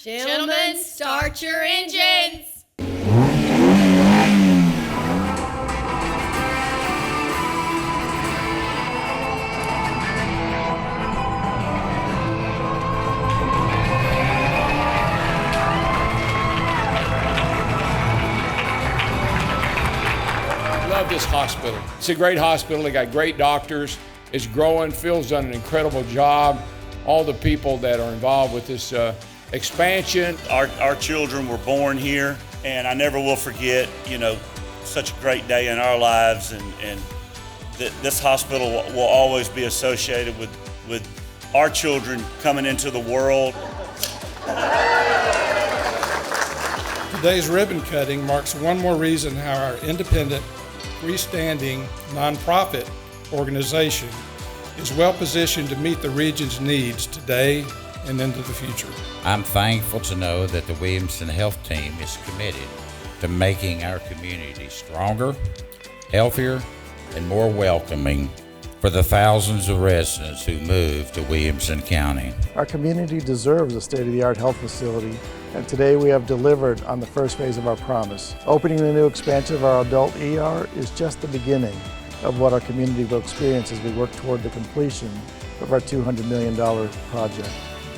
Gentlemen, start your engines! Love this hospital. It's a great hospital. They got great doctors. It's growing. Phil's done an incredible job. All the people that are involved with this expansion. Our children were born here, and I never will forget, such a great day in our lives, and this hospital will always be associated with our children coming into the world. Today's ribbon cutting marks one more reason how our independent, freestanding, nonprofit organization is well positioned to meet the region's needs today and into the future. I'm thankful to know that the Williamson Health Team is committed to making our community stronger, healthier, and more welcoming for the thousands of residents who move to Williamson County. Our community deserves a state-of-the-art health facility, and today we have delivered on the first phase of our promise. Opening the new expansion of our adult ER is just the beginning of what our community will experience as we work toward the completion of our $200 million project.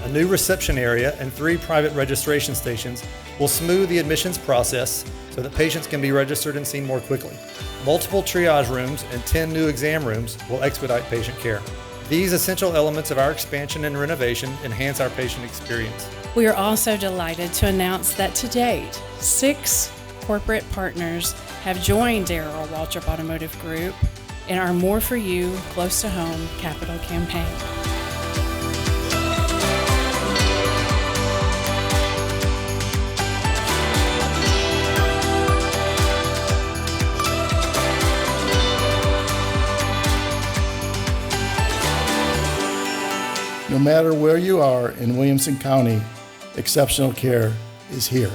A new reception area and 3 private registration stations will smooth the admissions process so that patients can be registered and seen more quickly. Multiple triage rooms and 10 new exam rooms will expedite patient care. These essential elements of our expansion and renovation enhance our patient experience. We are also delighted to announce that to date, 6 corporate partners have joined Darrell Waltrip Automotive Group in our More For You, Close to Home capital campaign. No matter where you are in Williamson County, exceptional care is here.